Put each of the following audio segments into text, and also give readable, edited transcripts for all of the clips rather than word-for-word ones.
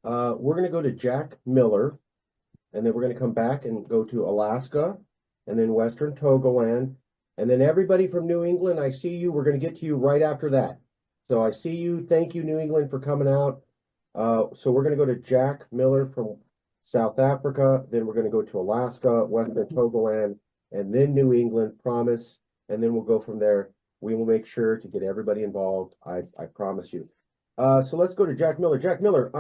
We're going to go to Jack Miller, and then we're going to come back and go to Alaska, and then Western Togoland, and then everybody from New England. I see you. We're going to get to you right after that. So I see you. Thank you, New England, for coming out. So we're going to go to Jack Miller from South Africa. Then we're going to go to Alaska, Western Togoland, and then New England. Promise. And then we'll go from there. We will make sure to get everybody involved. I promise you. So let's go to Jack Miller. Jack Miller,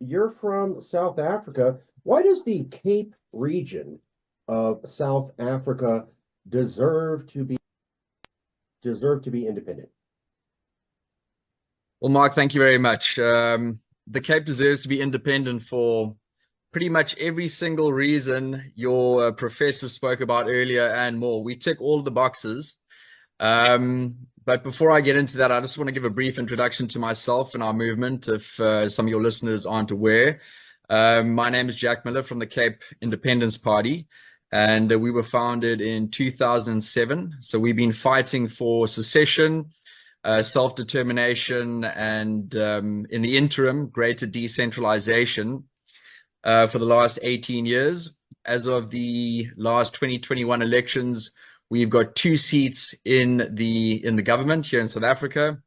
you're from South Africa. Why does the Cape region of South Africa deserve to be independent? Well, Mark, thank you very much. The Cape deserves to be independent for pretty much every single reason your professor spoke about earlier and more. We tick all of the boxes. But before I get into that, I just want to give a brief introduction to myself and our movement, if some of your listeners aren't aware. My name is Jack Miller from the Cape Independence Party, and we were founded in 2007. So we've been fighting for secession, self-determination, and in the interim, greater decentralization for the last 18 years. As of the last 2021 elections, we've got 2 seats in the government here in South Africa,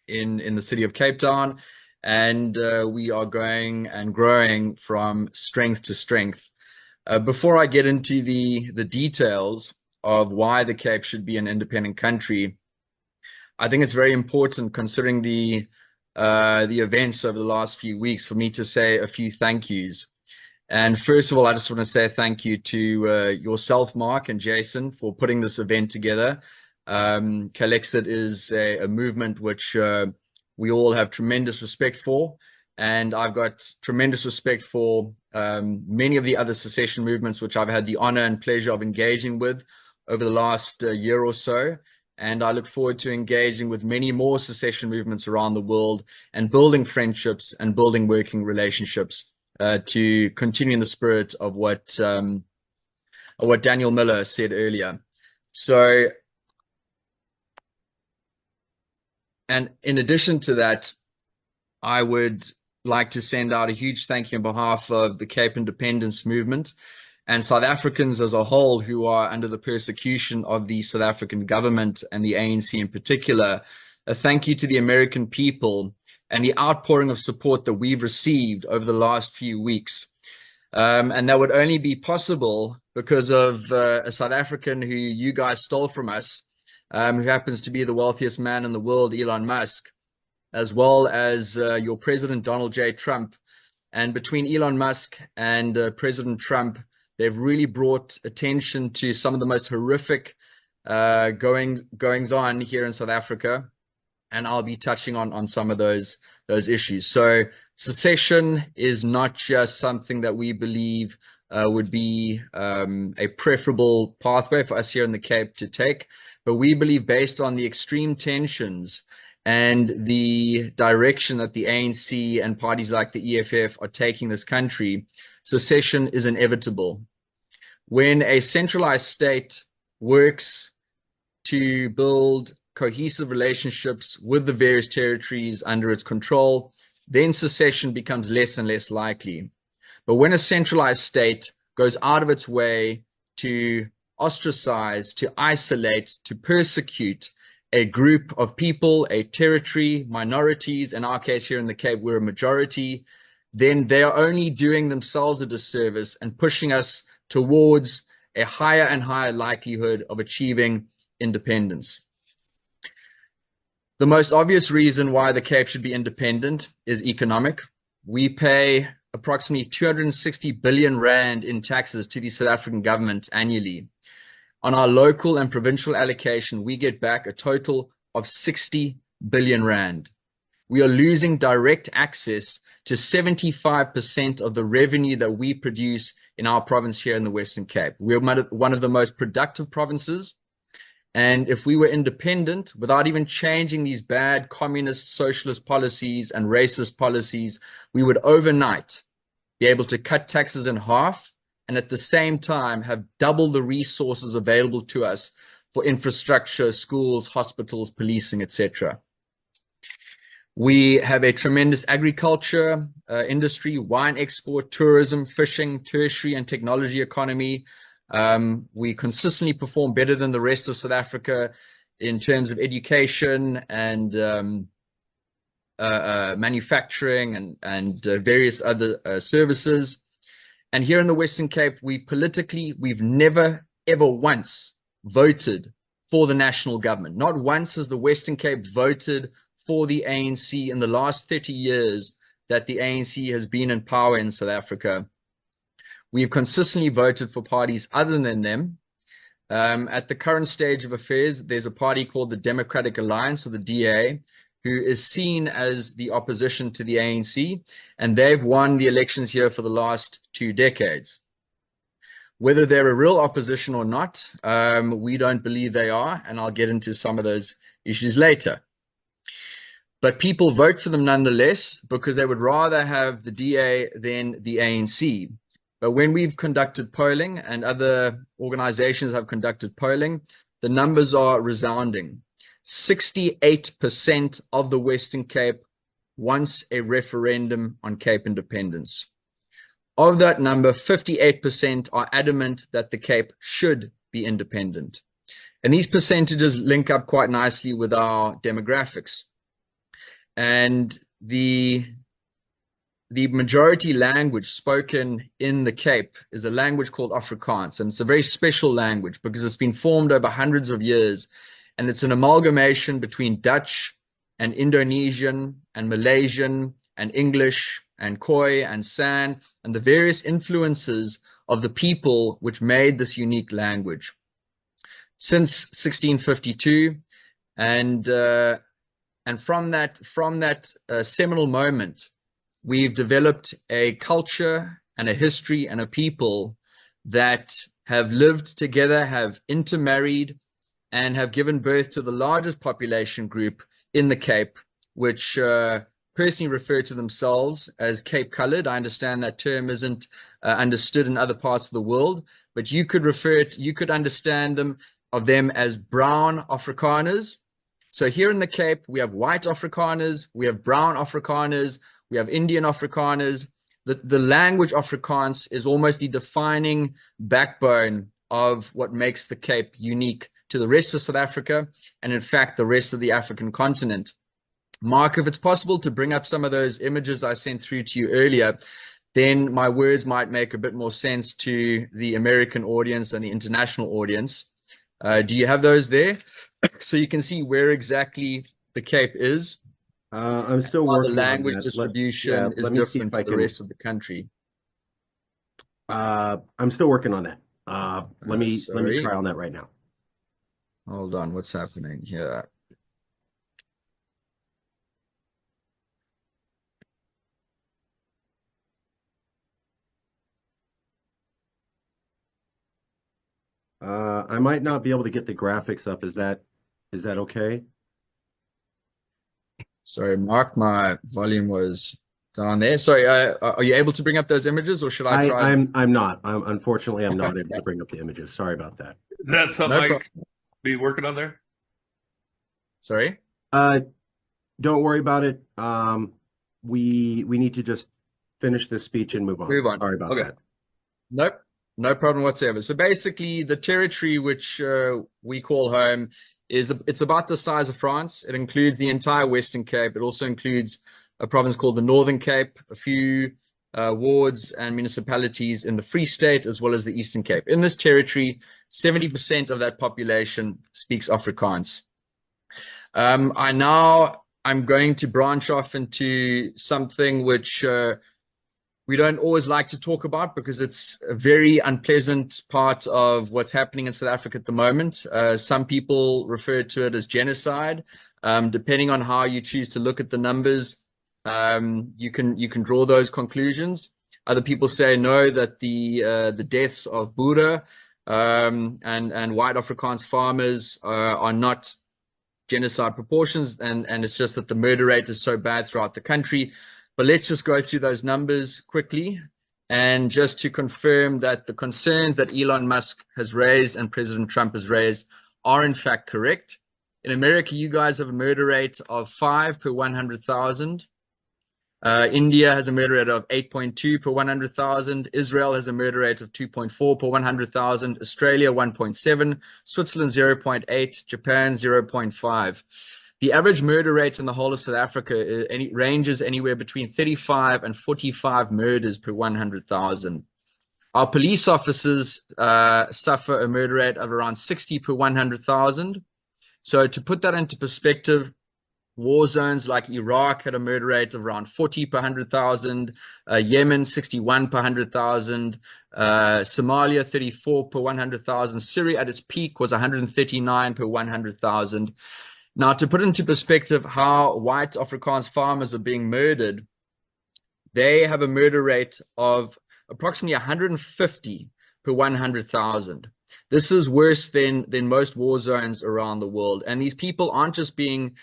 in the city of Cape Town, and we are going and growing from strength to strength. Before I get into the details of why the Cape should be an independent country, I think it's very important, considering the events over the last few weeks, for me to say a few thank yous. And first of all, I just want to say thank you to yourself, Mark, and Jason, for putting this event together. CAPEXIT is a movement which we all have tremendous respect for, and I've got tremendous respect for many of the other secession movements which I've had the honor and pleasure of engaging with over the last year or so. And I look forward to engaging with many more secession movements around the world and building friendships and building working relationships to continue in the spirit of what Daniel Miller said earlier. So, and in addition to that, I would like to send out a huge thank you on behalf of the Cape Independence Movement and South Africans as a whole who are under the persecution of the South African government and the ANC in particular. A thank you to the American people and the outpouring of support that we've received over the last few weeks. And that would only be possible because of a South African who you guys stole from us, who happens to be the wealthiest man in the world, Elon Musk, as well as your President Donald J. Trump. And between Elon Musk and President Trump, they've really brought attention to some of the most horrific goings on here in South Africa. And I'll be touching on some of those issues. So secession is not just something that we believe would be a preferable pathway for us here in the Cape to take, but we believe, based on the extreme tensions and the direction that the ANC and parties like the EFF are taking this country, secession is inevitable. When a centralized state works to build cohesive relationships with the various territories under its control, then secession becomes less and less likely. But when a centralized state goes out of its way to ostracize, to isolate, to persecute a group of people, a territory, minorities, in our case here in the Cape, we're a majority, then they are only doing themselves a disservice and pushing us towards a higher and higher likelihood of achieving independence. The most obvious reason why the Cape should be independent is economic. We pay approximately 260 billion rand in taxes to the South African government annually. On our local and provincial allocation, we get back a total of 60 billion rand. We are losing direct access to 75% of the revenue that we produce in our province here in the Western Cape. We're one of the most productive provinces. And if we were independent, without even changing these bad communist, socialist policies and racist policies, we would overnight be able to cut taxes in half and at the same time have double the resources available to us for infrastructure, schools, hospitals, policing, etc. We have a tremendous agriculture industry, wine export, tourism, fishing, tertiary and technology economy. We consistently perform better than the rest of South Africa in terms of education and manufacturing and various other services. And here in the Western Cape, we've never, ever once voted for the national government. Not once has the Western Cape voted for the ANC in the last 30 years that the ANC has been in power in South Africa. We've consistently voted for parties other than them. At the current stage of affairs, there's a party called the Democratic Alliance, or the DA, who is seen as the opposition to the ANC, and they've won the elections here for the last 2 decades. Whether they're a real opposition or not, we don't believe they are, and I'll get into some of those issues later. But people vote for them nonetheless because they would rather have the DA than the ANC. But when we've conducted polling and other organizations have conducted polling, the numbers are resounding. 68% of the Western Cape wants a referendum on Cape independence. Of that number, 58% are adamant that the Cape should be independent. And these percentages link up quite nicely with our demographics. And the majority language spoken in the Cape is a language called Afrikaans. And it's a very special language because it's been formed over hundreds of years. And it's an amalgamation between Dutch and Indonesian and Malaysian and English and Khoi and San and the various influences of the people which made this unique language. Since 1652, and from that seminal moment, we've developed a culture and a history and a people that have lived together, have intermarried, and have given birth to the largest population group in the Cape, which personally refer to themselves as Cape Colored. I understand that term isn't understood in other parts of the world, but you could understand them as brown Afrikaners. So here in the Cape, we have white Afrikaners, we have brown Afrikaners, we have Indian Afrikaners. The language Afrikaans is almost the defining backbone of what makes the Cape unique to the rest of South Africa, and in fact, the rest of the African continent. Mark, if it's possible to bring up some of those images I sent through to you earlier, then my words might make a bit more sense to the American audience and the international audience. Do you have those there? So you can see where exactly the Cape is. I'm still working on that. The language on distribution is different to the rest of the country. I'm still working on that. Let me try on that right now. Hold on, what's happening here? I might not be able to get the graphics up. Is that okay? Sorry, Mark, my volume was down there. Sorry, are you able to bring up those images, or should I try? I'm not. Unfortunately, I'm not able to bring up the images. Sorry about that. That's something I be working on there. Sorry. Don't worry about it. We need to just finish this speech and move on. Sorry about that. Nope. No problem whatsoever. So basically, the territory which we call home it's about the size of France. It includes the entire Western Cape. It also includes a province called the Northern Cape, a few wards and municipalities in the Free State, as well as the Eastern Cape. In this territory, 70% of that population speaks Afrikaans. I'm going to branch off into something which we don't always like to talk about because it's a very unpleasant part of what's happening in South Africa at the moment. Some people refer to it as genocide. Depending on how you choose to look at the numbers, you can draw those conclusions. Other people say no, that the deaths of Boere and white Afrikaans farmers are not genocide proportions, and it's just that the murder rate is so bad throughout the country. But let's just go through those numbers quickly, and just to confirm that the concerns that Elon Musk has raised and President Trump has raised are in fact correct. In America, you guys have a murder rate of 5 per 100,000. India has a murder rate of 8.2 per 100,000. Israel has a murder rate of 2.4 per 100,000. Australia 1.7. Switzerland 0.8. Japan 0.5. The average murder rate in the whole of South Africa ranges anywhere between 35 and 45 murders per 100,000. Our police officers suffer a murder rate of around 60 per 100,000. So to put that into perspective, war zones like Iraq had a murder rate of around 40 per 100,000, Yemen 61 per 100,000, Somalia 34 per 100,000, Syria at its peak was 139 per 100,000. Now, to put into perspective how white Afrikaans farmers are being murdered, they have a murder rate of approximately 150 per 100,000. This is worse than most war zones around the world. And these people aren't just being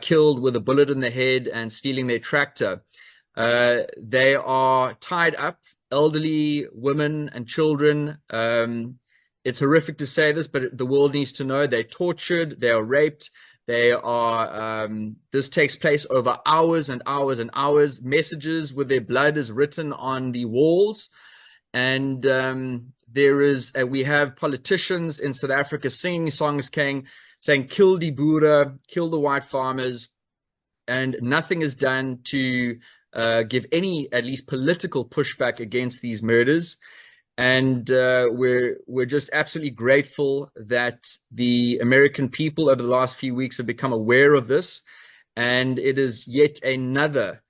killed with a bullet in the head and stealing their tractor. They are tied up, elderly women and children. It's horrific to say this, but the world needs to know they're tortured, they are raped. They are, this takes place over hours and hours and hours. Messages with their blood is written on the walls. And we have politicians in South Africa singing songs saying, kill die Boere, kill the white farmers. And nothing is done to give any, at least political pushback against these murders. And we're just absolutely grateful that the American people over the last few weeks have become aware of this. And it is yet another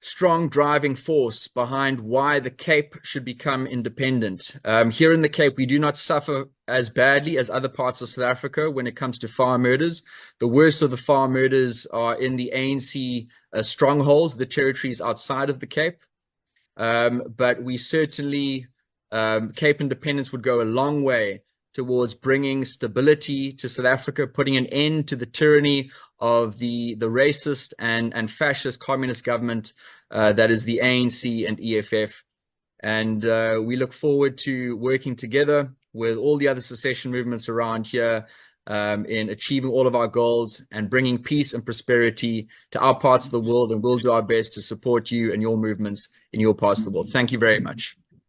strong driving force behind why the Cape should become independent. Here in the Cape, we do not suffer as badly as other parts of South Africa when it comes to farm murders. The worst of the farm murders are in the ANC strongholds, the territories outside of the Cape. But we certainly, Cape independence would go a long way towards bringing stability to South Africa, putting an end to the tyranny of the racist and fascist communist government that is the ANC and EFF. And we look forward to working together with all the other secession movements around here in achieving all of our goals and bringing peace and prosperity to our parts of the world. And we'll do our best to support you and your movements in your parts of the world. Thank you very much.